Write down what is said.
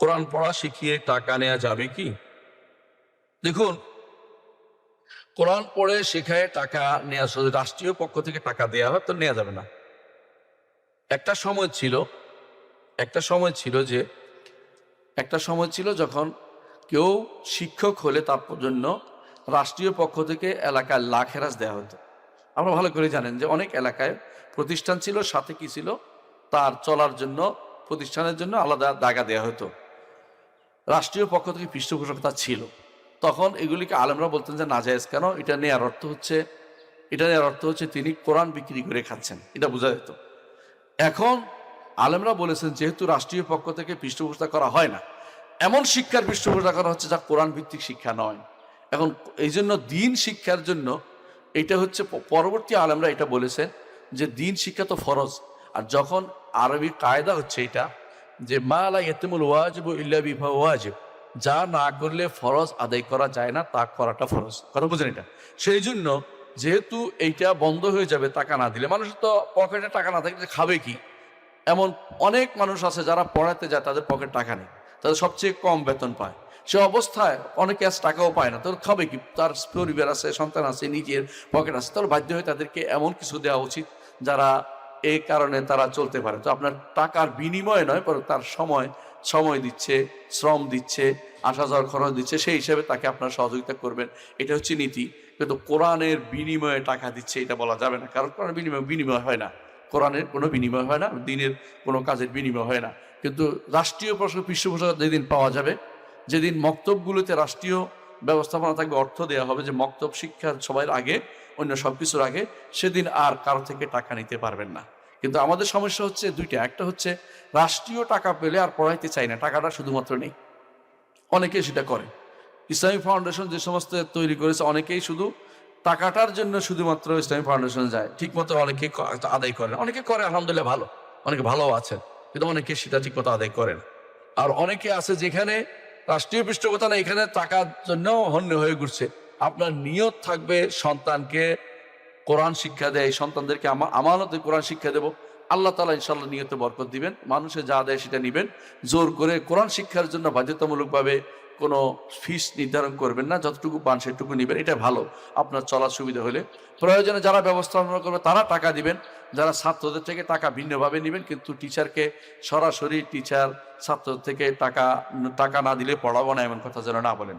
কোরআন পড়া শিখিয়ে টাকা নেওয়া যাবে কি? দেখুন, কোরআন পড়ে শেখায় টাকা নেওয়া, যদি রাষ্ট্রীয় পক্ষ থেকে টাকা দেওয়া হয় তো নেওয়া যাবে না। একটা সময় ছিল একটা সময় ছিল যে একটা সময় ছিল যখন কেউ শিক্ষক হলে তার জন্য রাষ্ট্রীয় পক্ষ থেকে এলাকায় লাখেরাজ দেওয়া হতো। আপনারা ভালো করে জানেন যে অনেক এলাকায় প্রতিষ্ঠান ছিল, সাথে কি ছিল, তার চলার জন্য প্রতিষ্ঠানের জন্য আলাদা জায়গা দেওয়া হতো। রাষ্ট্রীয় পক্ষ থেকে পৃষ্ঠপোষকতা ছিল। তখন এগুলিকে আলেমরা বলতেন যে নাজায়েজ। কেন? এটা নেওয়ার অর্থ হচ্ছে তিনি কোরআন বিক্রি করে খাচ্ছেন, এটা বোঝা যেত। এখন আলেমরা বলেছেন যেহেতু রাষ্ট্রীয় পক্ষ থেকে পৃষ্ঠপোষকতা করা হয় না, এমন শিক্ষার পৃষ্ঠপোষকতা করা হচ্ছে যা কোরআন ভিত্তিক শিক্ষা নয়। এখন এই জন্য দিন শিক্ষার জন্য এটা হচ্ছে পরবর্তী আলেমরা এটা বলেছেন যে দিন শিক্ষা তো ফরজ। আর যখন আরবি কায়দা হচ্ছে এটা যে মা লা ইয়াতিমুল ওয়াজিবু ইল্লা বিহি ওয়াজিব, যা না করলে ফরজ আদায় করা যায় না তা করাটা ফরজ। কথা বুঝেন এটা? সেই জন্য যেহেতু এইটা বন্ধ হয়ে যাবে টাকা না দিলে, মানুষের তো পকেটে টাকা না থাকলে খাবে কি? এমন অনেক মানুষ আছে যারা পড়াতে যায়, তাদের পকেট টাকা নেই, তাদের সবচেয়ে কম বেতন পায়। সে অবস্থায় অনেকে আজ টাকাও পায় না, তাহলে খাবে কি? তার পরিবার আছে, সন্তান আছে, নিজের পকেট আছে, তাহলে বাধ্য হয়ে তাদেরকে এমন কিছু দেওয়া উচিত যারা এই কারণে তারা চলতে পারে। তো আপনার টাকার বিনিময়ে নয়, পরে তার সময় দিচ্ছে, শ্রম দিচ্ছে, আসা যাওয়ার খরচ দিচ্ছে, সেই হিসেবে তাকে আপনার সহযোগিতা করবেন। এটা হচ্ছে নীতি। কিন্তু কোরআনের বিনিময়ে টাকা দিচ্ছে এটা বলা যাবে না, কারণ কোরআনের বিনিময় হয় না। কোরআনের কোনো বিনিময় হয় না, দিনের কোনো কাজের বিনিময় হয় না। কিন্তু রাষ্ট্রীয় পৃষ্ঠপোষকতা যেদিন পাওয়া যাবে, যেদিন মক্তবগুলোতে রাষ্ট্রীয় ব্যবস্থাপনা থাকবে, অর্থ দেওয়া হবে যে মক্তব শিক্ষার সবার আগে, অন্য সব কিছুর আগে, সেদিন আর কারো থেকে টাকা নিতে পারবেন না। কিন্তু আমাদের সমস্যা হচ্ছে দুইটা। একটা হচ্ছে রাষ্ট্রীয় টাকা পেলে আর পড়াইতে চাই না, টাকাটা শুধুমাত্র নেই। অনেকেই সেটা করে। ইসলামিক ফাউন্ডেশন যে সমস্ত তৈরি করেছে, অনেকেই শুধু টাকাটার জন্য শুধুমাত্র ইসলামিক ফাউন্ডেশন যায়, ঠিক মতো অনেকে আদায় করে না। অনেকে করে, আলহামদুলিল্লাহ, ভালো, অনেকে ভালো আছেন, কিন্তু অনেকে সেটা ঠিক মতো আদায় করেন। আর অনেকে আছে যেখানে রাষ্ট্রীয় পৃষ্ঠপোষকতা না, এখানে টাকার জন্য হন্য হয়ে ঘুরছে। আপনার নিয়ত থাকবে সন্তানকে কোরআন শিক্ষা দেয়, সন্তানদেরকে আমানতে কোরআন শিক্ষা দেব, আল্লাহ তাআলা ইনশাআল্লাহ নিয়তে বরকত দিবেন। মানুষে যা দেয় সেটা নিবেন। জোর করে কোরআন শিক্ষার জন্য বাধ্যতামূলকভাবে কোনো ফিস নির্ধারণ করবেন না, যতটুকু পান সেটুকু নিবেন, এটা ভালো। আপনার চলার সুবিধা হলে প্রয়োজনে যারা ব্যবস্থাপনা করবে তারা টাকা দিবেন, যারা ছাত্রদের থেকে টাকা ভিন্নভাবে নেবেন। কিন্তু টিচারকে সরাসরি ছাত্রদের থেকে টাকা না দিলে পড়াবো না, এমন কথা যেন না বলেন।